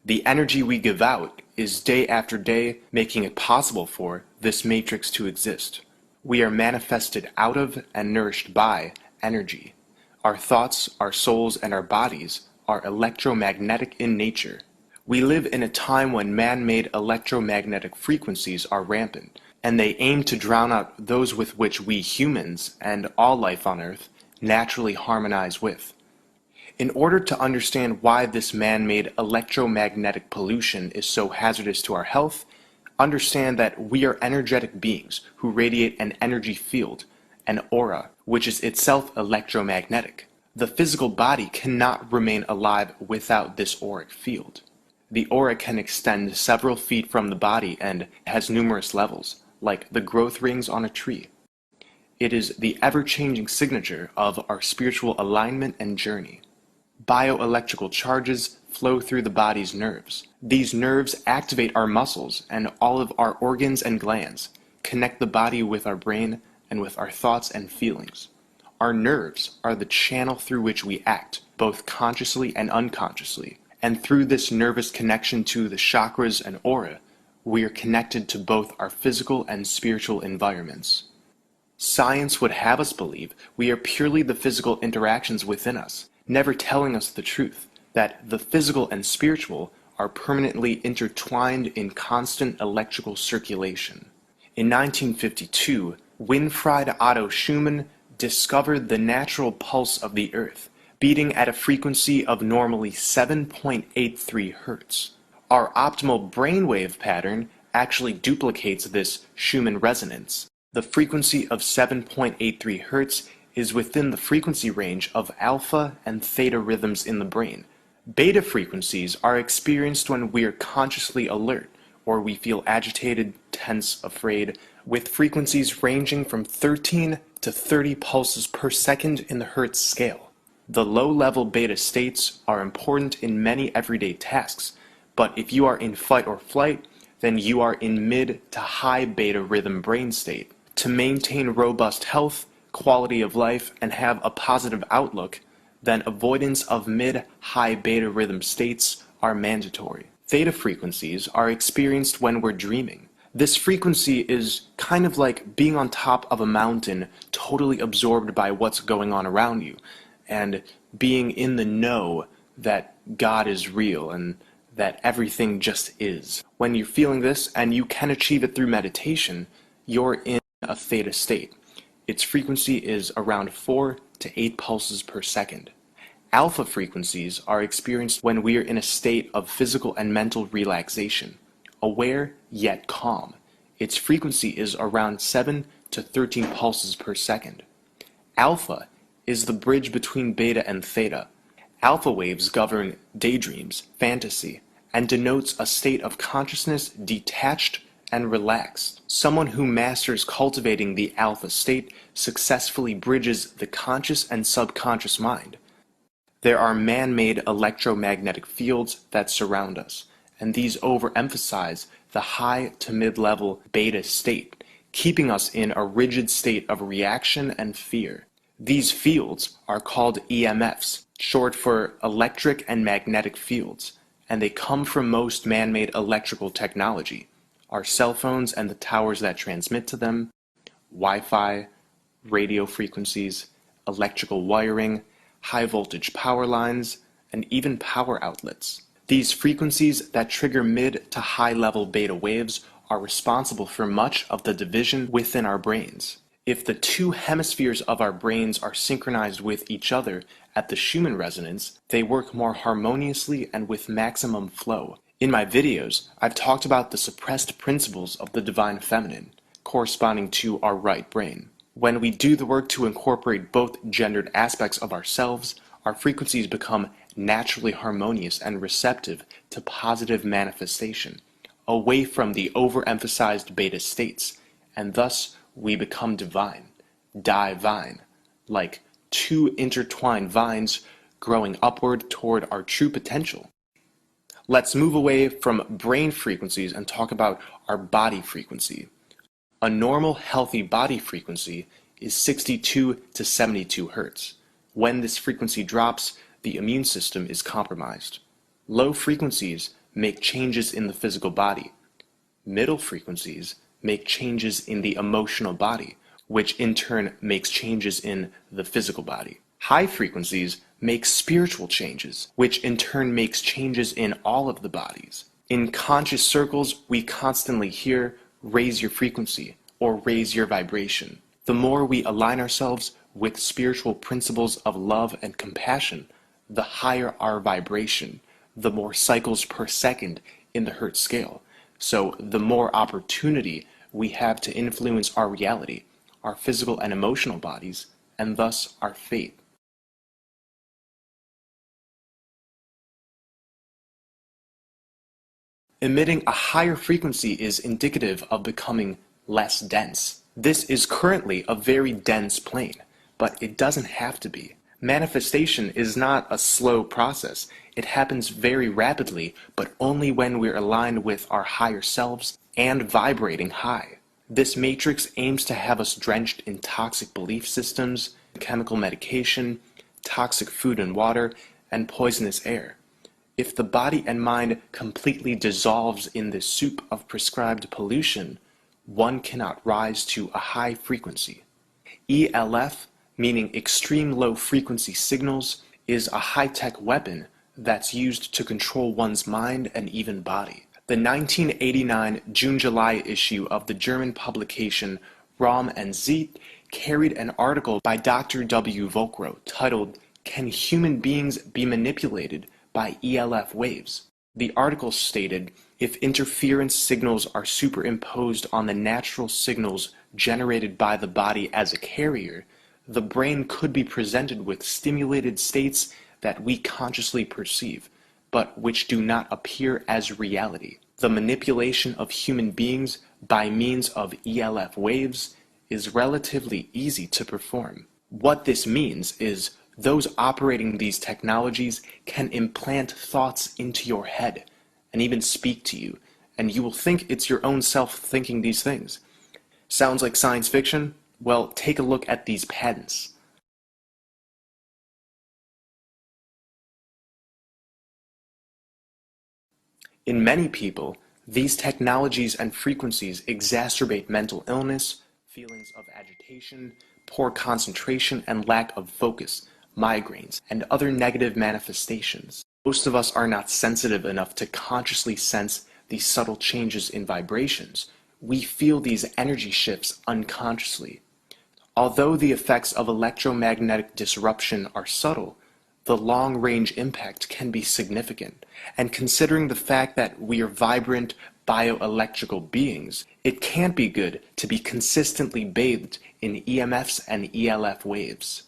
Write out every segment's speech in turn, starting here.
The energy we give out is day after day making it possible for this matrix to exist. We are manifested out of and nourished by energy. Our thoughts, our souls, and our bodies are electromagnetic in nature. We live in a time when man-made electromagnetic frequencies are rampant, and they aim to drown out those with which we humans, and all life on Earth, naturally harmonize with. In order to understand why this man-made electromagnetic pollution is so hazardous to our health, understand that we are energetic beings who radiate an energy field, an aura, which is itself electromagnetic. The physical body cannot remain alive without this auric field. The aura can extend several feet from the body and has numerous levels, like the growth rings on a tree. It is the ever-changing signature of our spiritual alignment and journey. Bioelectrical charges flow through the body's nerves. These nerves activate our muscles and all of our organs and glands, connect the body with our brain and with our thoughts and feelings. Our nerves are the channel through which we act, both consciously and unconsciously. And through this nervous connection to the chakras and aura, we are connected to both our physical and spiritual environments. Science would have us believe we are purely the physical interactions within us, never telling us the truth, that the physical and spiritual are permanently intertwined in constant electrical circulation. In 1952, Winfried Otto Schumann discovered the natural pulse of the Earth, beating at a frequency of normally 7.83 Hertz. Our optimal brainwave pattern actually duplicates this Schumann resonance. The frequency of 7.83 Hertz is within the frequency range of alpha and theta rhythms in the brain. Beta frequencies are experienced when we are consciously alert, or we feel agitated, tense, afraid, with frequencies ranging from 13 to 30 pulses per second in the Hertz scale. The low-level beta states are important in many everyday tasks, but if you are in fight or flight, then you are in mid to high beta rhythm brain state. To maintain robust health, quality of life, and have a positive outlook, then avoidance of mid-high beta rhythm states are mandatory. Theta frequencies are experienced when we're dreaming. This frequency is kind of like being on top of a mountain, totally absorbed by what's going on around you, and being in the know that God is real and that everything just is. When you're feeling this, and you can achieve it through meditation, you're in a theta state. Its frequency is around 4 to 8 pulses per second. Alpha frequencies are experienced when we are in a state of physical and mental relaxation, aware yet calm. Its frequency is around 7 to 13 pulses per second. Alpha is the bridge between beta and theta. Alpha waves govern daydreams, fantasy, and denotes a state of consciousness detached and relaxed. Someone who masters cultivating the alpha state successfully bridges the conscious and subconscious mind. There are man-made electromagnetic fields that surround us, and these overemphasize the high to mid-level beta state, keeping us in a rigid state of reaction and fear. These fields are called EMFs, short for electric and magnetic fields, and they come from most man-made electrical technology, our cell phones and the towers that transmit to them, Wi-Fi, radio frequencies, electrical wiring, high-voltage power lines, and even power outlets. These frequencies that trigger mid to high-level beta waves are responsible for much of the division within our brains. If the two hemispheres of our brains are synchronized with each other at the Schumann resonance, they work more harmoniously and with maximum flow. In my videos, I've talked about the suppressed principles of the divine feminine, corresponding to our right brain. When we do the work to incorporate both gendered aspects of ourselves, our frequencies become naturally harmonious and receptive to positive manifestation, away from the overemphasized beta states, and thus we become divine, divine, like two intertwined vines growing upward toward our true potential. Let's move away from brain frequencies and talk about our body frequency. A normal, healthy body frequency is 62 to 72 Hertz. When this frequency drops, the immune system is compromised. Low frequencies make changes in the physical body. Middle frequencies make changes in the emotional body, which in turn makes changes in the physical body. High frequencies make spiritual changes, which in turn makes changes in all of the bodies. In conscious circles, we constantly hear, raise your frequency, or raise your vibration. The more we align ourselves with spiritual principles of love and compassion, the higher our vibration, the more cycles per second in the Hertz scale. So the more opportunity we have to influence our reality, our physical and emotional bodies, and thus our fate. Emitting a higher frequency is indicative of becoming less dense. This is currently a very dense plane, but it doesn't have to be. Manifestation is not a slow process. It happens very rapidly, but only when we're aligned with our higher selves and vibrating high. This matrix aims to have us drenched in toxic belief systems, chemical medication, toxic food and water, and poisonous air. If the body and mind completely dissolves in this soup of prescribed pollution, one cannot rise to a high frequency. ELF, meaning extreme low frequency signals, is a high-tech weapon that's used to control one's mind and even body. The 1989 June-July issue of the German publication Raum and Zeit carried an article by Dr. W. Volkrow titled, "Can Human Beings Be Manipulated by ELF Waves?" The article stated, if interference signals are superimposed on the natural signals generated by the body as a carrier, the brain could be presented with stimulated states that we consciously perceive, but which do not appear as reality. The manipulation of human beings by means of ELF waves is relatively easy to perform. What this means is those operating these technologies can implant thoughts into your head and even speak to you, and you will think it's your own self thinking these things. Sounds like science fiction? Well, take a look at these patents. In many people, these technologies and frequencies exacerbate mental illness, feelings of agitation, poor concentration and lack of focus, migraines, and other negative manifestations. Most of us are not sensitive enough to consciously sense these subtle changes in vibrations. We feel these energy shifts unconsciously. Although the effects of electromagnetic disruption are subtle, the long-range impact can be significant, and considering the fact that we are vibrant bioelectrical beings, it can't be good to be consistently bathed in EMFs and ELF waves.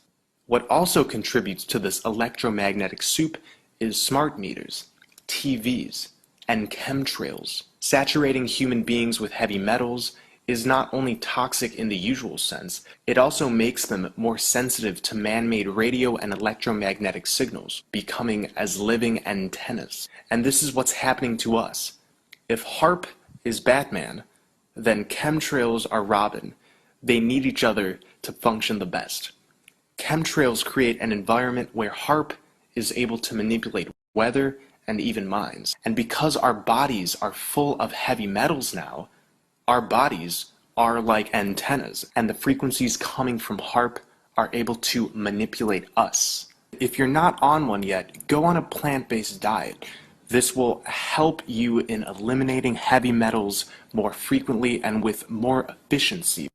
What also contributes to this electromagnetic soup is smart meters, TVs, and chemtrails. Saturating human beings with heavy metals is not only toxic in the usual sense, it also makes them more sensitive to man-made radio and electromagnetic signals, becoming as living antennas. And this is what's happening to us. If HAARP is Batman, then chemtrails are Robin. They need each other to function the best. Chemtrails create an environment where HAARP is able to manipulate weather and even minds. And because our bodies are full of heavy metals now, our bodies are like antennas, and the frequencies coming from HAARP are able to manipulate us. If you're not on one yet, go on a plant-based diet. This will help you in eliminating heavy metals more frequently and with more efficiency.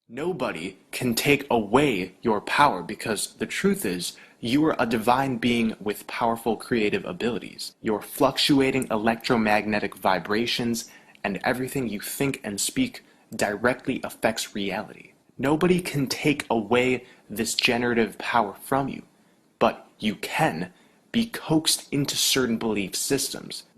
Nobody can take away your power because the truth is, you are a divine being with powerful creative abilities. Your fluctuating electromagnetic vibrations and everything you think and speak directly affects reality. Nobody can take away this generative power from you, but you can be coaxed into certain belief systems.